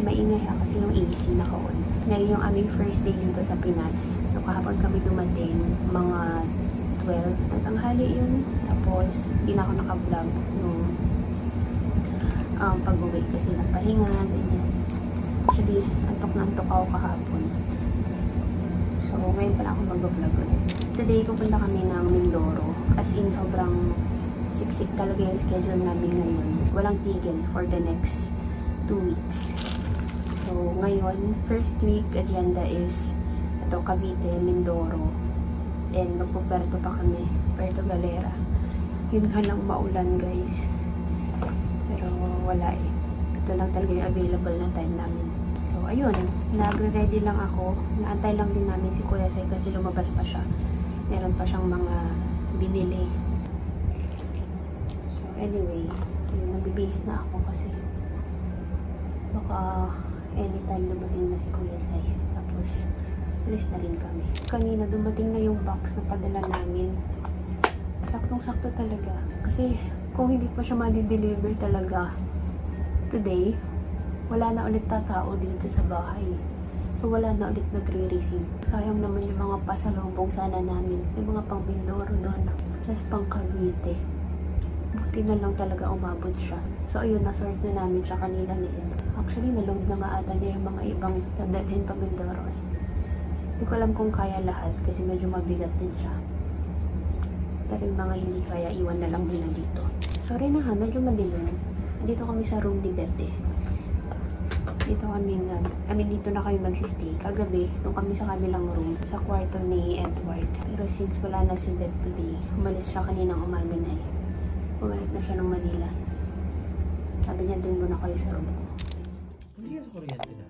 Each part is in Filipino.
may maingay ha kasi yung AC naka-on. Ngayon yung aming first day dito sa Pinas. So kahapon kami dumating, mga 12 na tanghali yun. Tapos hindi na ako naka-vlog nung pag-uwi kasi nagpahinga, ganyan. Actually, antok na antok ako kahapon. So ngayon pala ako mag-vlog ulit. Today pupunta kami ng Mindoro. As in sobrang siksik talaga yung schedule namin ngayon. Walang tigil for the next 2 weeks. So, ngayon, first week agenda is ito, Cavite, Mindoro. And magpuperto pa kami. Puerto Galera. Yun nga lang maulan, guys. Pero wala eh. Ito lang talaga yung available na time namin. So, ayun. Nagre-ready lang ako. Naantay lang din namin si Kuya Sai kasi lumabas pa siya. Meron pa siyang mga binili. Anyway, nabibihis na ako kasi baka anytime dumating na si Kuya Sai. Tapos, alis na rin kami. Kanina dumating na yung box na padala namin. Saktong-sakto talaga. Kasi kung hindi pa siya ma-deliver talaga today, wala na ulit tatao dito sa bahay. So, wala na ulit nagre-receive. Sayang naman yung mga pasalubong sana namin. May mga pang Mindoro doon. Just pang Cavite. Buti na lang talaga umabot siya. So, ayun, nasort na namin siya kanina ni Ed. Actually, naload na nga ata niya yung mga ibang dadalhin pa Mindoro. Hindi ko alam kung kaya lahat kasi medyo mabigat din siya. Pero yung mga hindi kaya, iwan na lang muna dito. Sorry na ha, medyo madilim. Dito kami sa room ni Bete. Dito kami dito na kami magsistay. Kagabi, nung kami sa kabilang room, sa kwarto ni Edward. Pero since wala na si Beth today, umalis siya kaninang umaga na eh. Bumalik na siya ng Manila. Sabi niya, doon muna kayo sa room ko. Hindi ka sa kuryente na?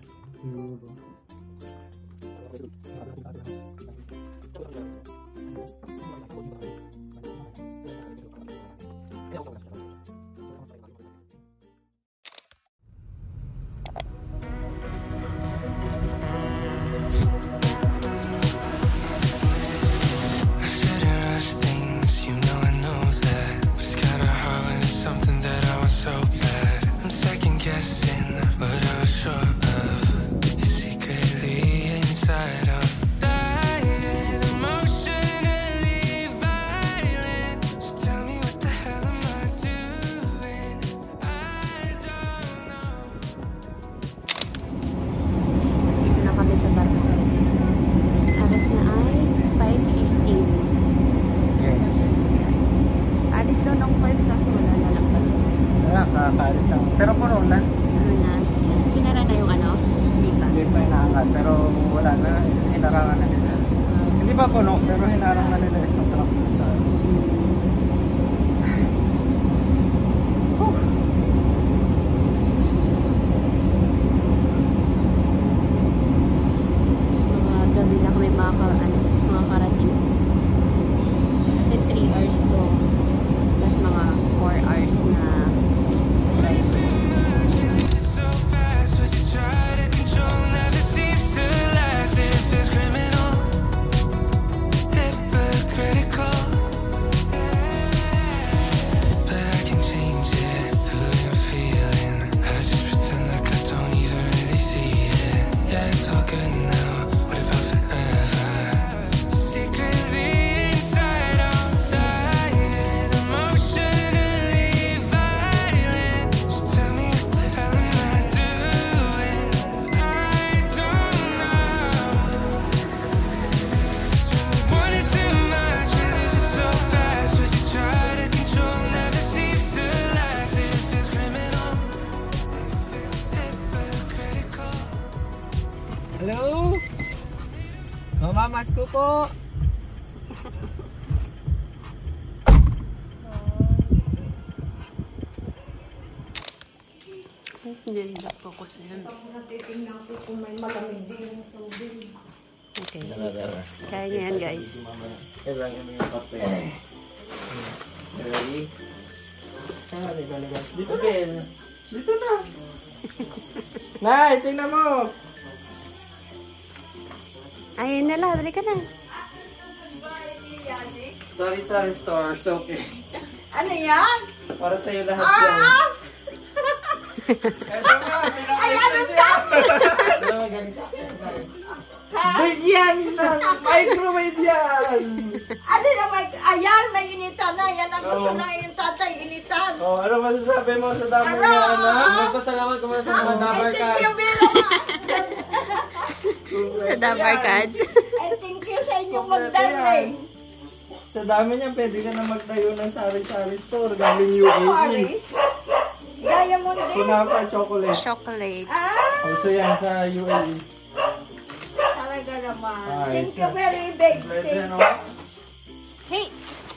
Nakakaalis lang. Pero puno na. Ano na? Sinara na yung ano? Hindi pa. Hindi pa inaangat. Pero wala na. Hinarangan na nila. Hindi pa puno. Pero hinarang na nila isang truck. Mga gabi na kami mga karating. Kasi 3 hours to. Plus mga 4 hours na Hello? Mamamas ko po. hindi po ko sa yan. Natitingnan ko kung may malamig din yung tubig. Okay. Kaya nyo yan, guys. Kailangan mo yung kape. Ready? Dito din. Dito na. Nay, tingnan mo. Ayun na lang, balik ka na. Sorry, stores. Okay. Ano yan? Para sa'yo lahat yan. Ito nga, pinakita siya. Bigyan ng microwave yan. Ano naman, ayan, may initan na. Yan ang gusto na yung tatay, initan. Oh, ano masasabi mo sa damo niya, anak? Magpasalamat ko muna sa mga Dabar Thank Cats. you very much. Sa Dabar Cats. Thank you sa inyong magdali. Sa dami niya, pwede ka na magtayo ng sari-sari store galing Sorry. UAE. Diamond din. Kunapa chocolate. Chocolate. Also yan sa UAE. Talaga naman. Ay, Thank you very big. Pwede, no? Hey!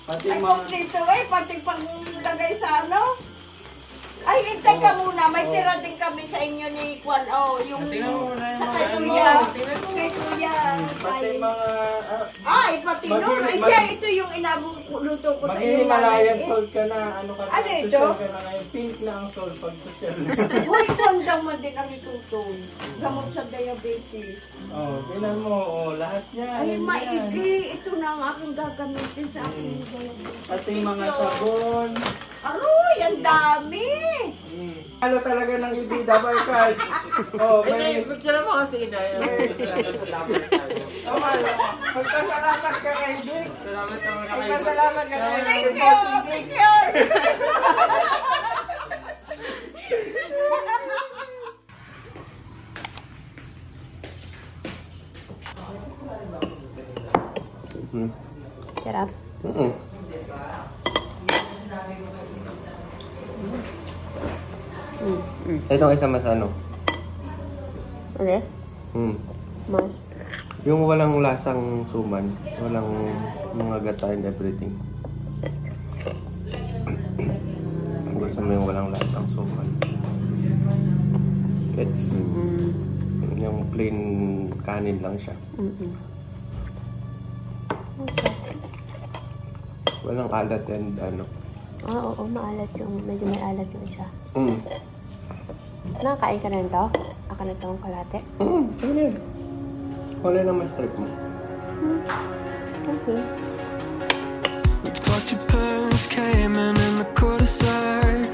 Pati Ay, mga... kompleto pati panglagay sa ano. Ay, teka muna, may tira din kami sa inyo ni Kwan. Oh, yung Tingnan mo muna yung sa mga kay ano. Kuya. Kay Kuya. Pati Ay, mga... ay, pati nun. Ay, siya, ito yung inabuluto ko sa iyo. Mag-Himalayan salt ka na. Ano ka na? Ano ito? Social ka na ngayon. Pink na ang salt pag social. Uy, kondang mo din ang itutoy. Gamot sa diabetes. Oh, tingnan mo. Oh, lahat yan. Ay, yan. maigi. Ito na ang aking gagamitin sa aking diabetes. Pati mga sabon. Aroy, ang dami. Ano talaga ng ibida, Barkal? Oh, may... Picture mo kasi inay. Tama, magpasalamat ka kay Dick. Salamat naman na kayo. Magpasalamat ka kay Thank Dick. you, thank you. Sarap. Ito ang isa mas ano? Ano? Mas. Yung walang lasang suman, walang mga gata and everything. Gusto mo yung walang lasang suman. It's yung plain kanin lang siya. Walang alat and ano. Ah, oo, maalat yung, medyo may alat yung isa. Mm. Nakakain ka na nito? Ako na itong kalate? Ano yun? Wala naman strip mo. Okay. But your parents came in the cul-de-sac,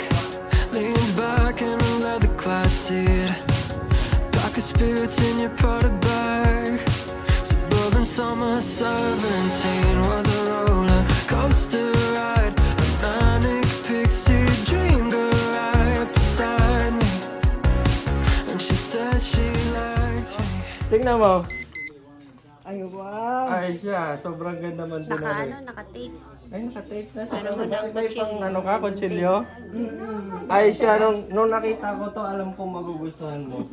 leaned back in a leather-clad seat, pack of spirits in your Prada bag. Suburban summer 17 was a roller coaster ride, a manic pixie dream girl right beside me, and she said she liked me. Tingnan mo. Ay, wow. Ay siya, sobrang ganda man din. Naka-tape. Ay, naka-tape na. Ano mo Nakita ng yung pang ano ka, kutsilyo? Ay siya, nung nakita ko to, alam kong magugustuhan mo.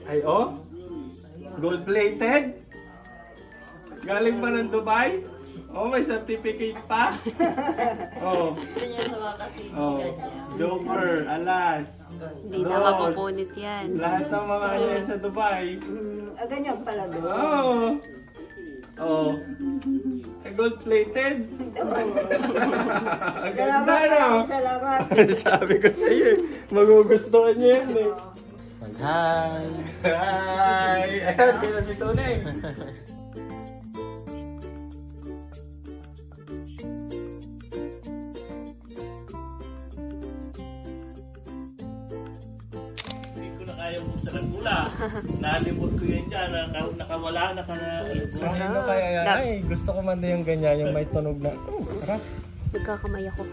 Ay, oh? Gold-plated? Galing pa ng Dubai? Oh, may certificate pa? Oh. Oh. Joker, alas. Hindi na mapupunit yan. Lahat ng mga ano yan sa Dubai. Ganyan pala doon. Oh. Oh. Gold-plated? Ang ganda, no? Salamat. Sabi ko sa iyo, magugustuhan niya yun eh. Hi! Hi! Ayan, kita si Tunay. Hindi ko na kaya mo sa nagmula. Nalimot ko yan dyan. Nakawala, Ano kaya yan? Ay, gusto ko man din yung ganyan, yung may tunog na. Sarap. Nagkakamay ako.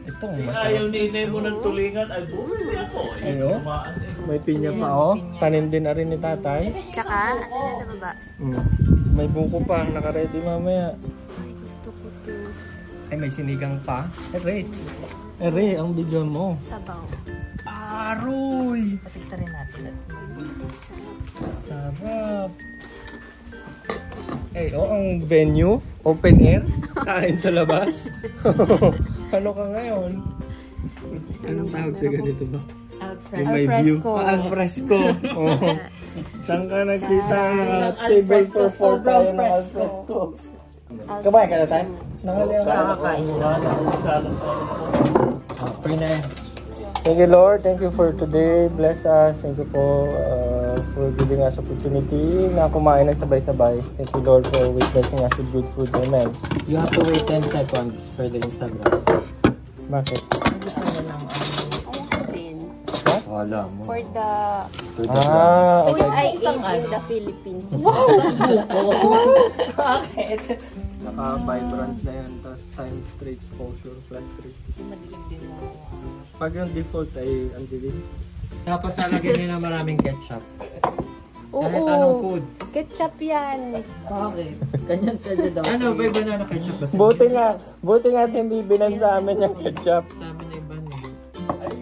Ito, Ayaw masarap. ni inay mo ng tulingan. Ay, bumili ako. Ayo. Tumaan eh. May pinya pa, oh. Tanim din na rin ni tatay. Tsaka, asan na sa baba? May buko pa, naka-ready mamaya. Ay, gusto ko to. Ay, may sinigang pa. Ere. Ere, ang video mo. Sabaw. Aroy! Sarap. Sarap. Eh, oh, ang venue, open air, kain sa labas. Ano ka ngayon? Anong tawag sa ganito ba? Yung may view. Al fresco. Oh. Saan ka nakita na table for 4 tayo ng al fresco? Kabayan ka na tayo? Nakaliyan ka. Nakakain Pray na yan. Thank you, Lord. Thank you for today. Bless us. Thank you for giving us opportunity na kumain ng sabay-sabay. Thank you, Lord, for blessing us with good food. Amen. You have to wait 10 seconds for the Instagram. Bakit? Ayan din. Wala mo. For the Ah, food okay. I ate in the Philippines. Bakit? Naka-vibrant na yan. Tapos times 3 exposure plus 3. Madilim din mo. Pag yung default ay ang dilim. Tapos lalagyan niyo na maraming ketchup. Kahit anong Oo. food. Ketchup yan. Bakit? Kanya-kanya daw. Ano, may banana ketchup ba? Buti nga at hindi binan sa amin yung ketchup. Sa amin na iba niyo. Ay,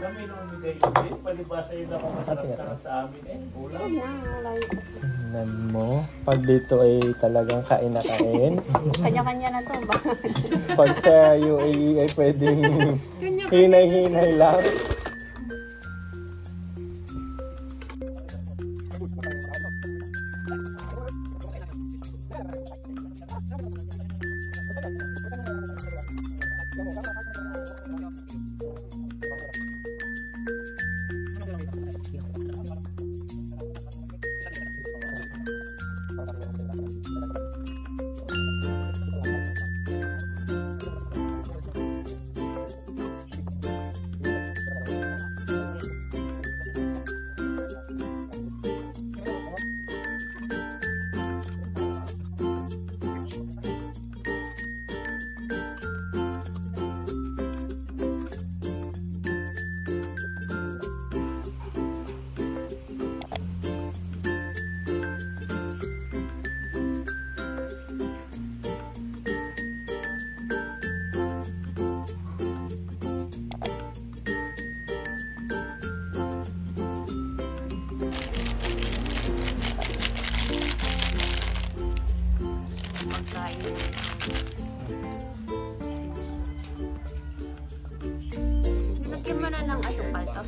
kami nung bigay ko, palibasa yun ako masarap sa amin eh. Ulam. Tingnan mo, pag dito ay talagang kain na kain. Kanya-kanya na to. Pag sa UAE ay pwedeng hinay-hinay lang. Lagyan mo na ng asukal to.